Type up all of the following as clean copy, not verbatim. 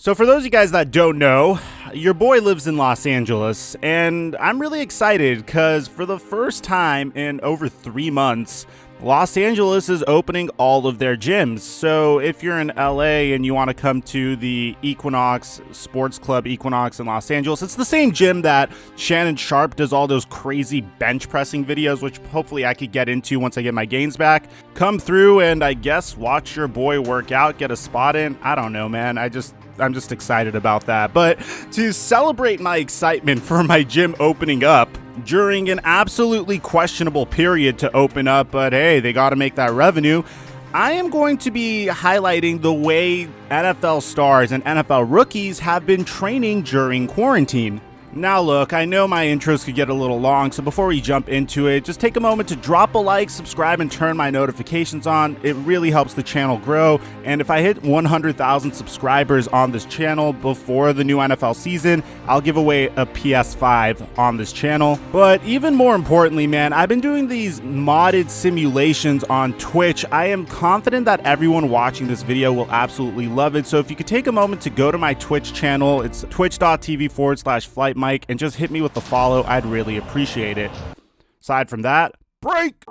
So for those of you guys that don't know, your boy lives in Los Angeles, and I'm really excited because for the first time in over 3 months, Los Angeles is opening all of their gyms. So if you're in LA and you want to come to the Equinox Sports Club Equinox in Los Angeles, it's the same gym that Shannon Sharp does all those crazy bench pressing videos, which hopefully I could get into once I get my gains back. Come through and I guess watch your boy work out, get a spot in. I don't know, man. I'm just excited about that. But to celebrate my excitement for my gym opening up during an absolutely questionable period to open up, but hey, they got to make that revenue, I am going to be highlighting the way NFL stars and NFL rookies have been training during quarantine. Now look, I know my intros could get a little long, so before we jump into it, just take a moment to drop a like, subscribe, and turn my notifications on. It really helps the channel grow, and if I hit 100,000 subscribers on this channel before the new NFL season, I'll give away a PS5 on this channel. But even more importantly, man, I've been doing these modded simulations on Twitch. I am confident that everyone watching this video will absolutely love it, so if you could take a moment to go to my Twitch channel, it's twitch.tv/FlightMike, and just hit me with a follow. I'd really appreciate it. Aside from that, break!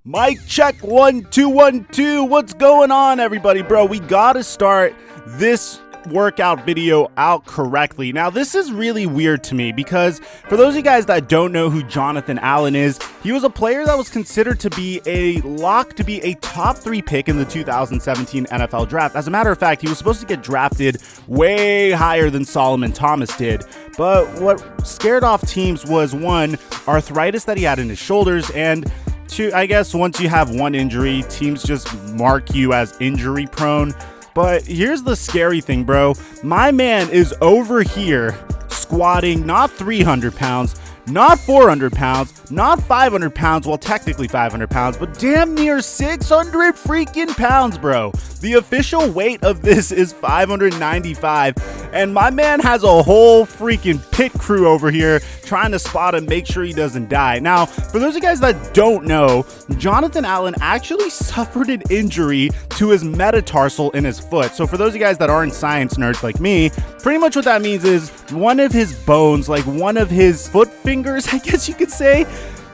Mic check 1 2 1 2. What's going on, everybody? Bro, we gotta start this workout video out correctly. Now, this is really weird to me because for those of you guys that don't know who Jonathan Allen is, he was a player that was considered to be a lock to be a top 3 pick in the 2017 NFL draft. As a matter of fact, he was supposed to get drafted way higher than Solomon Thomas did. But what scared off teams was, one, arthritis that he had in his shoulders, and two, I guess once you have one injury, teams just mark you as injury prone. But here's the scary thing, bro. My man is over here squatting not 300 pounds, not 400 pounds, not 500 pounds, well, technically 500 pounds, but damn near 600 freaking pounds, bro. The official weight of this is 595, and my man has a whole freaking pit crew over here trying to spot him, make sure he doesn't die. Now, for those of you guys that don't know, Jonathan Allen actually suffered an injury to his metatarsal in his foot. So for those of you guys that aren't science nerds like me, pretty much what that means is one of his bones, like one of his foot fingers, I guess you could say,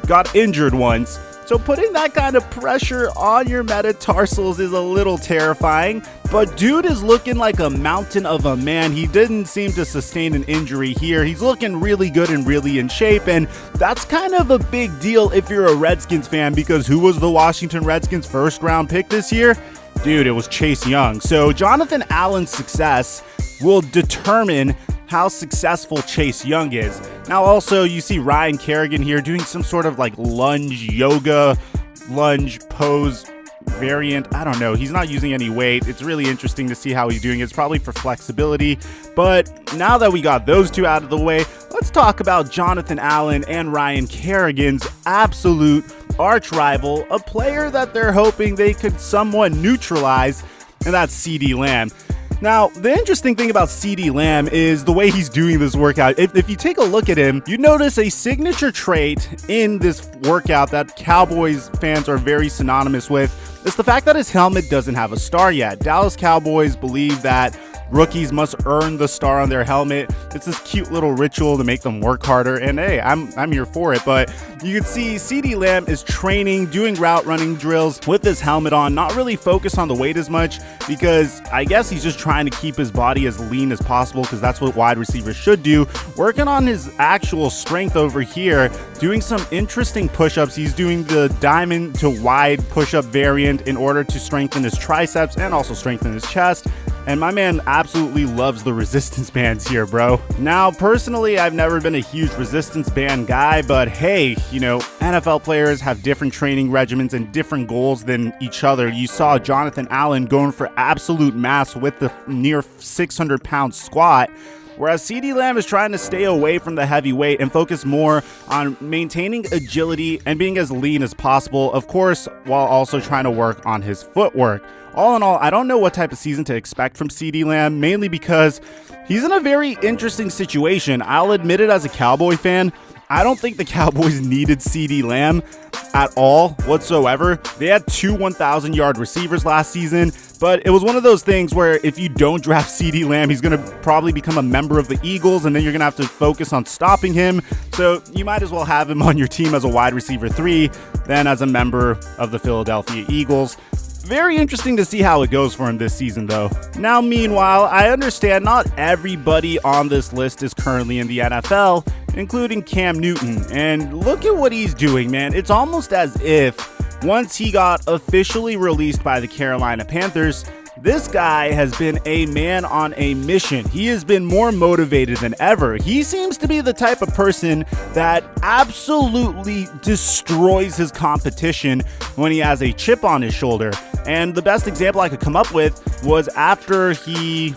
got injured once. So putting that kind of pressure on your metatarsals is a little terrifying, but dude is looking like a mountain of a man. He didn't seem to sustain an injury here. He's looking really good and really in shape, and that's kind of a big deal if you're a Redskins fan, because who was the Washington Redskins first round pick this year? Dude, it was Chase Young. So Jonathan Allen's success will determine how successful Chase Young is. Now also, you see Ryan Kerrigan here doing some sort of like lunge pose variant. I don't know. He's not using any weight. It's really interesting to see how he's doing it. It's probably for flexibility. But now that we got those two out of the way, let's talk about Jonathan Allen and Ryan Kerrigan's absolute arch rival, a player that they're hoping they could somewhat neutralize, and that's CeeDee Lamb. Now, the interesting thing about CeeDee Lamb is the way he's doing this workout. If you take a look at him, you notice a signature trait in this workout that Cowboys fans are very synonymous with. It's the fact that his helmet doesn't have a star yet. Dallas Cowboys believe that rookies must earn the star on their helmet. It's this cute little ritual to make them work harder, and hey, I'm here for it. But you can see CeeDee Lamb is training, doing route running drills with his helmet on, not really focused on the weight as much, because I guess he's just trying to keep his body as lean as possible, because that's what wide receivers should do. Working on his actual strength over here, doing some interesting push-ups. He's doing the diamond to wide push-up variant in order to strengthen his triceps and also strengthen his chest. And my man absolutely loves the resistance bands here, bro. Now, personally, I've never been a huge resistance band guy, but hey, you know, NFL players have different training regimens and different goals than each other. You saw Jonathan Allen going for absolute mass with the near 600-pound squat, whereas CeeDee Lamb is trying to stay away from the heavy weight and focus more on maintaining agility and being as lean as possible, of course, while also trying to work on his footwork. All in all, I don't know what type of season to expect from CeeDee Lamb, mainly because he's in a very interesting situation. I'll admit it as a Cowboy fan. I don't think the Cowboys needed CeeDee Lamb at all whatsoever. They had two 1,000-yard receivers last season, but it was one of those things where if you don't draft CeeDee Lamb, he's going to probably become a member of the Eagles, and then you're going to have to focus on stopping him. So you might as well have him on your team as a wide receiver 3 than as a member of the Philadelphia Eagles. Very interesting to see how it goes for him this season, though. Now, meanwhile, I understand not everybody on this list is currently in the NFL, including Cam Newton. And look at what he's doing, man. It's almost as if once he got officially released by the Carolina Panthers, this guy has been a man on a mission. He has been more motivated than ever. He seems to be the type of person that absolutely destroys his competition when he has a chip on his shoulder. And the best example I could come up with was after he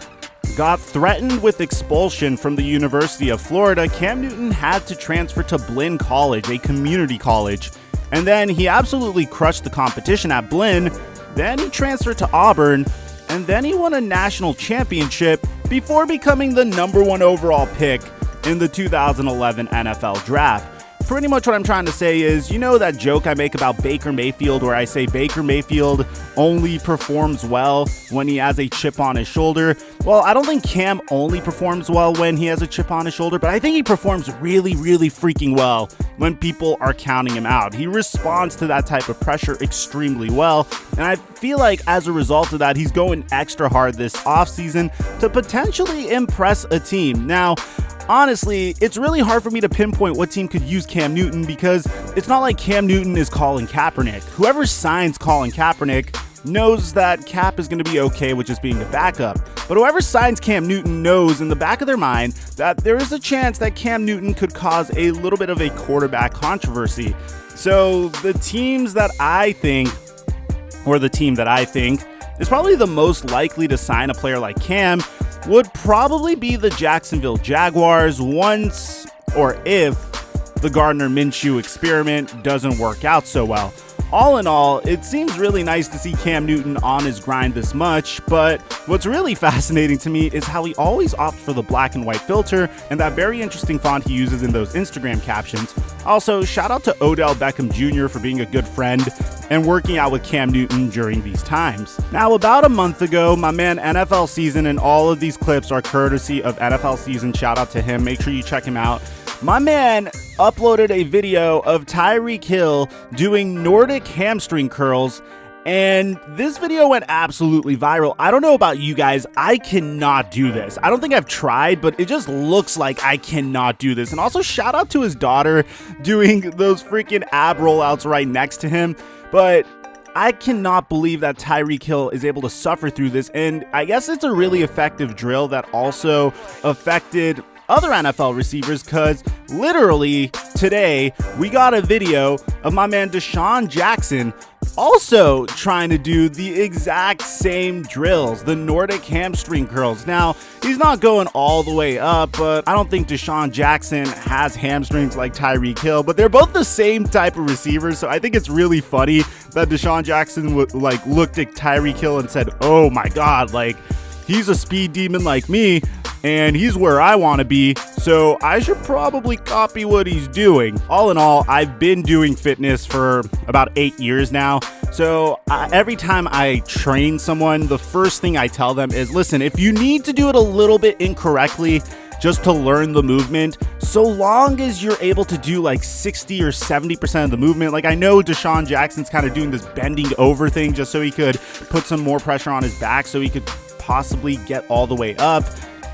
got threatened with expulsion from the University of Florida, Cam Newton had to transfer to Blinn College, a community college. And then he absolutely crushed the competition at Blinn. Then he transferred to Auburn, and then he won a national championship before becoming the #1 overall pick in the 2011 NFL Draft. Pretty much what I'm trying to say is, you know that joke I make about Baker Mayfield where I say Baker Mayfield only performs well when he has a chip on his shoulder? Well, I don't think Cam only performs well when he has a chip on his shoulder, but I think he performs really, really freaking well when people are counting him out. He responds to that type of pressure extremely well, and I feel like as a result of that, he's going extra hard this offseason to potentially impress a team. Now, honestly, it's really hard for me to pinpoint what team could use Cam Newton because it's not like Cam Newton is Colin Kaepernick. Whoever signs Colin Kaepernick knows that Cap is going to be okay with just being the backup. But whoever signs Cam Newton knows in the back of their mind that there is a chance that Cam Newton could cause a little bit of a quarterback controversy. So the teams that I think, or the team that I think is probably the most likely to sign a player like Cam would probably be the Jacksonville Jaguars once or if the Gardner Minshew experiment doesn't work out so well. All in all, it seems really nice to see Cam Newton on his grind this much, but what's really fascinating to me is how he always opts for the black and white filter and that very interesting font he uses in those Instagram captions. Also, shout out to Odell Beckham Jr. for being a good friend and working out with Cam Newton during these times. Now, about a month ago, my man NFL Season, and all of these clips are courtesy of NFL Season. Shout out to him. Make sure you check him out. My man uploaded a video of Tyreek Hill doing Nordic hamstring curls, and this video went absolutely viral. I don't know about you guys, I cannot do this. I don't think I've tried, but it just looks like I cannot do this. And also shout out to his daughter doing those freaking ab rollouts right next to him. But I cannot believe that Tyreek Hill is able to suffer through this, and I guess it's a really effective drill that also affected other NFL receivers, because literally today we got a video of my man Deshaun Jackson also trying to do the exact same drills, the Nordic hamstring curls. Now, he's not going all the way up, but I don't think Deshaun Jackson has hamstrings like Tyreek Hill, but they're both the same type of receivers, so I think it's really funny that Deshaun Jackson looked at Tyreek Hill and said, oh my god, like, he's a speed demon like me, and he's where I want to be, so I should probably copy what he's doing. All in all, I've been doing fitness for about 8 years now, so every time I train someone, the first thing I tell them is, listen, if you need to do it a little bit incorrectly just to learn the movement, so long as you're able to do like 60 or 70% of the movement. Like, I know Deshaun Jackson's kind of doing this bending over thing just so he could put some more pressure on his back so he could possibly get all the way up.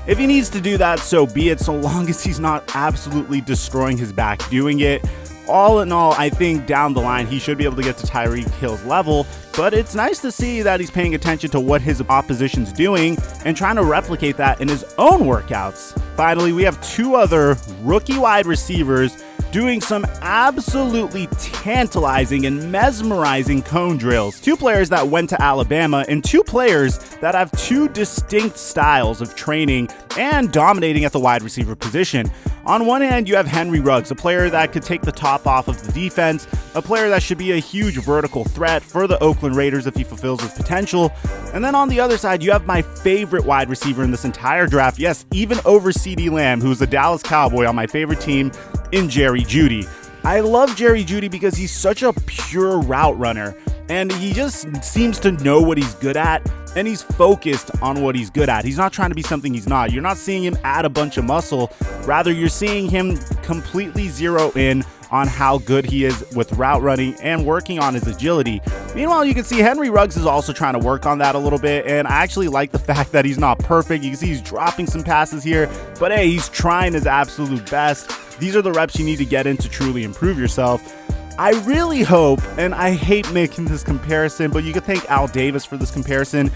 If he needs to do that, so be it, so long as he's not absolutely destroying his back doing it. All in all, I think down the line he should be able to get to Tyreek Hill's level, but it's nice to see that he's paying attention to what his opposition's doing and trying to replicate that in his own workouts. Finally, we have two other rookie wide receivers doing some absolutely tantalizing and mesmerizing cone drills. Two players that went to Alabama and two players that have two distinct styles of training and dominating at the wide receiver position. On one hand, you have Henry Ruggs, a player that could take the top off of the defense, a player that should be a huge vertical threat for the Oakland Raiders if he fulfills his potential. And then on the other side, you have my favorite wide receiver in this entire draft, yes, even over CeeDee Lamb, who's a Dallas Cowboy on my favorite team, in Jerry Jeudy. I love Jerry Jeudy because he's such a pure route runner, and he just seems to know what he's good at, and he's focused on what he's good at. He's not trying to be something he's not. You're not seeing him add a bunch of muscle. Rather, you're seeing him completely zero in on how good he is with route running and working on his agility. Meanwhile, you can see Henry Ruggs is also trying to work on that a little bit, and I actually like the fact that he's not perfect. You can see he's dropping some passes here, but hey, he's trying his absolute best. These are the reps you need to get in to truly improve yourself. I really hope, and I hate making this comparison, but you can thank Al Davis for this comparison.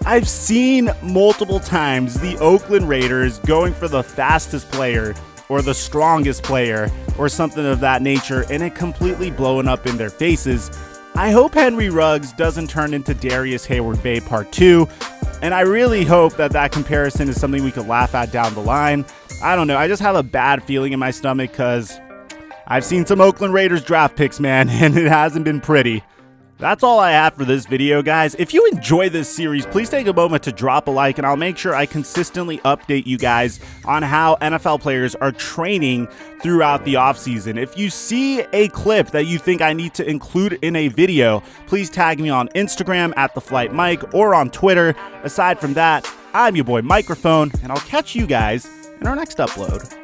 I've seen multiple times the Oakland Raiders going for the fastest player or the strongest player or something of that nature, and it completely blowing up in their faces. I hope Henry Ruggs doesn't turn into Darius Hayward-Bay Part 2, and I really hope that that comparison is something we could laugh at down the line. I don't know, I just have a bad feeling in my stomach because I've seen some Oakland Raiders draft picks, man, and it hasn't been pretty. That's all I have for this video, guys. If you enjoy this series, please take a moment to drop a like, and I'll make sure I consistently update you guys on how NFL players are training throughout the offseason. If you see a clip that you think I need to include in a video, please tag me on Instagram at TheFlightMike or on Twitter. Aside from that, I'm your boy Microphone, and I'll catch you guys in our next upload.